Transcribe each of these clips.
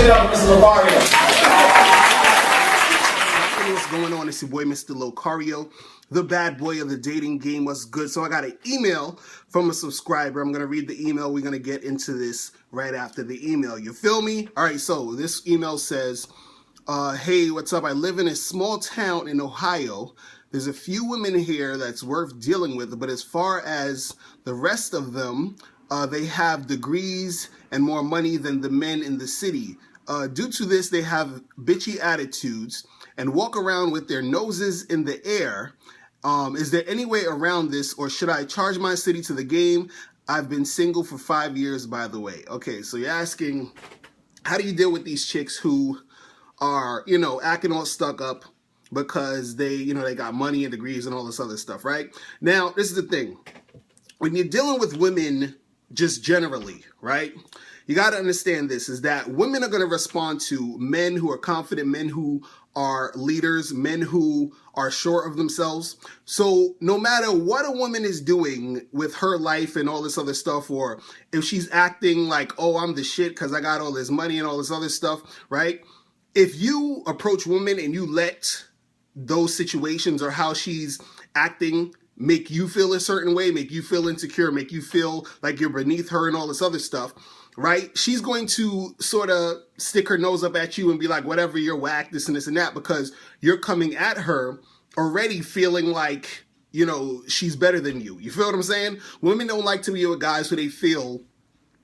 it up for Mr. Locario. What's going on? It's your boy, Mr. Locario, the bad boy of the dating game. What's good? So I got an email from a subscriber. I'm going to read the email. We're going to get into this right after the email. You feel me? All right, so this email says, hey, what's up? I live in a small town in Ohio. There's a few women here that's worth dealing with, but as far as the rest of them, they have degrees and more money than the men in the city. Due to this, they have bitchy attitudes and walk around with their noses in the air. Is there any way around this, or should I charge my city to the game? I've been single for 5 years, by the way. Okay, so you're asking, how do you deal with these chicks who are, acting all stuck up because they, they got money and degrees and all this other stuff, right? Now, this is the thing. When you're dealing with women just generally, right? You got to understand this, is that women are going to respond to men who are confident, men who are leaders, men who are sure of themselves. So no matter what a woman is doing with her life and all this other stuff, or if she's acting like, oh, I'm the shit because I got all this money and all this other stuff, right? If you approach women and you let those situations or how she's acting make you feel a certain way, make you feel insecure, make you feel like you're beneath her and all this other stuff, right? She's going to sort of stick her nose up at you and be like, whatever, you're whack, this and this and that, because you're coming at her already feeling like, she's better than you. You feel what I'm saying? Women don't like to be with guys who they feel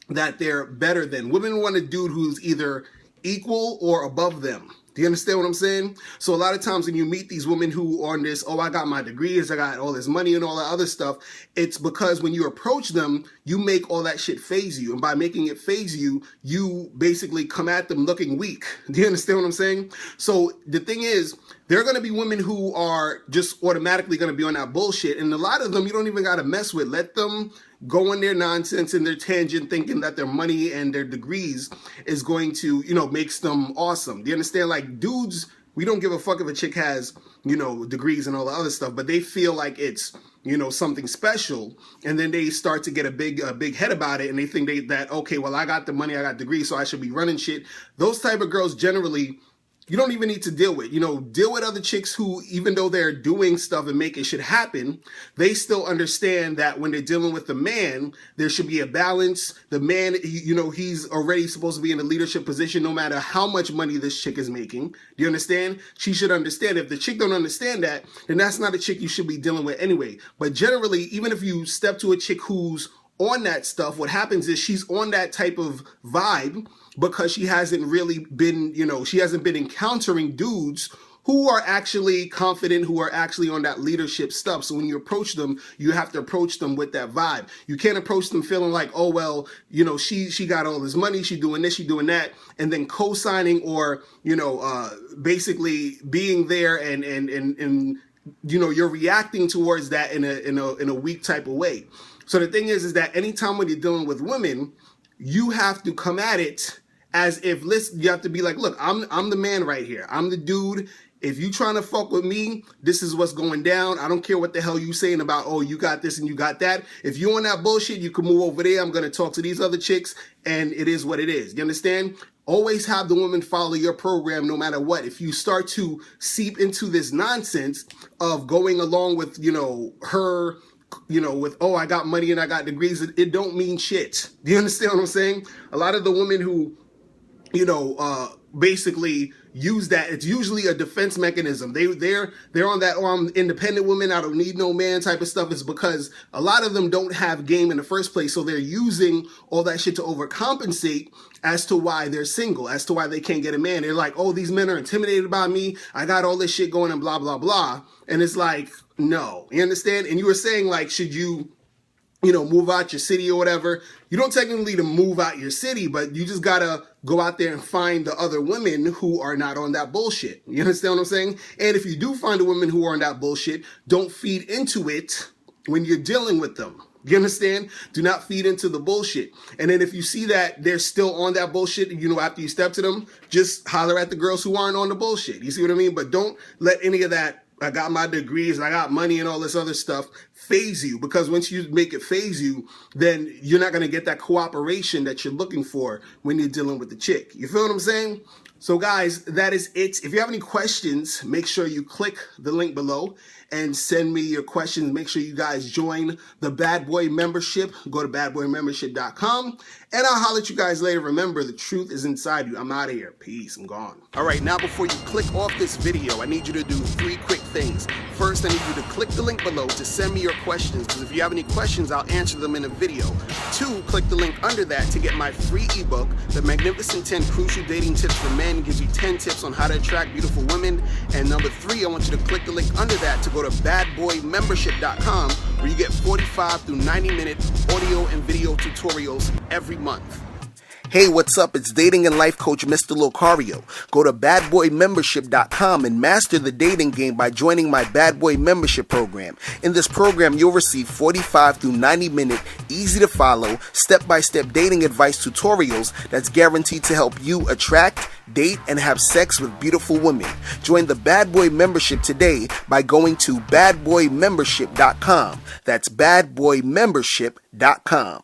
that they're better than. Women want a dude who's either equal or above them. Do you understand what I'm saying? So a lot of times when you meet these women who are on this, oh, I got my degrees, I got all this money and all that other stuff, it's because when you approach them, you make all that shit phase you. And by making it phase you, you basically come at them looking weak. Do you understand what I'm saying? So the thing is, there are going to be women who are just automatically going to be on that bullshit. And a lot of them you don't even got to mess with. Let them go in their nonsense and their tangent, thinking that their money and their degrees is going to, makes them awesome. Do you understand? Like, dudes, we don't give a fuck if a chick has, degrees and all the other stuff, but they feel like it's, something special. And then they start to get a big head about it. And they think that, okay, well, I got the money, I got degrees, so I should be running shit. Those type of girls generally, you don't even need to deal with. Deal with other chicks who, even though they're doing stuff and making shit happen, they still understand that when they're dealing with the man, there should be a balance. The man, he's already supposed to be in a leadership position no matter how much money this chick is making. Do you understand? She should understand. If the chick don't understand that, then that's not a chick you should be dealing with anyway. But generally, even if you step to a chick who's on that stuff, what happens is she's on that type of vibe because she hasn't really been, she hasn't been encountering dudes who are actually confident, who are actually on that leadership stuff. So when you approach them, you have to approach them with that vibe. You can't approach them feeling like, oh, well, she got all this money, she doing this, she doing that, and then co-signing or, basically being there and you're reacting towards that in a weak type of way. So the thing is that anytime when you're dealing with women, you have to come at it as if, you have to be like, look, I'm the man right here. I'm the dude. If you trying to fuck with me, this is what's going down. I don't care what the hell you saying about, oh, you got this and you got that. If you on that bullshit, you can move over there. I'm going to talk to these other chicks, and it is what it is. You understand? Always have the woman follow your program no matter what. If you start to seep into this nonsense of going along with, her, with, oh, I got money and I got degrees, it don't mean shit. Do you understand what I'm saying? A lot of the women who, basically use that, it's usually a defense mechanism. They're on that, oh, I'm independent woman, I don't need no man type of stuff. It's because a lot of them don't have game in the first place. So they're using all that shit to overcompensate as to why they're single, as to why they can't get a man. They're like, oh, these men are intimidated by me. I got all this shit going and blah, blah, blah. And it's like, no, you understand? And you were saying like, should you, move out your city or whatever. You don't technically to move out your city, but you just gotta go out there and find the other women who are not on that bullshit. You understand what I'm saying? And if you do find the women who are on that bullshit, don't feed into it when you're dealing with them. You understand? Do not feed into the bullshit. And then if you see that they're still on that bullshit, after you step to them, just holler at the girls who aren't on the bullshit. You see what I mean? But don't let any of that I got my degrees, I got money and all this other stuff phase you, because once you make it phase you, then you're not going to get that cooperation that you're looking for when you're dealing with the chick. You feel what I'm saying? So guys, that is it. If you have any questions, make sure you click the link below and send me your questions. Make sure you guys join the Bad Boy membership. Go to badboymembership.com and I'll holler at you guys later. Remember, the truth is inside you. I'm out of here. Peace. I'm gone. All right, now before you click off this video, I need you to do 3 quick things. First, I need you to click the link below to send me your questions, because if you have any questions, I'll answer them in a video. 2, click the link under that to get my free ebook, The Magnificent 10 Crucial Dating Tips for Men. It gives you 10 tips on how to attract beautiful women. And number 3, I want you to click the link under that to go to badboymembership.com, where you get 45 through 90-minute audio and video tutorials every month. Hey, what's up? It's dating and life coach Mr. Locario. Go to badboymembership.com and master the dating game by joining my Bad Boy membership program. In this program, you'll receive 45 through 90-minute, easy to follow, step-by-step dating advice tutorials that's guaranteed to help you attract, date, and have sex with beautiful women. Join the Bad Boy membership today by going to badboymembership.com. That's badboymembership.com.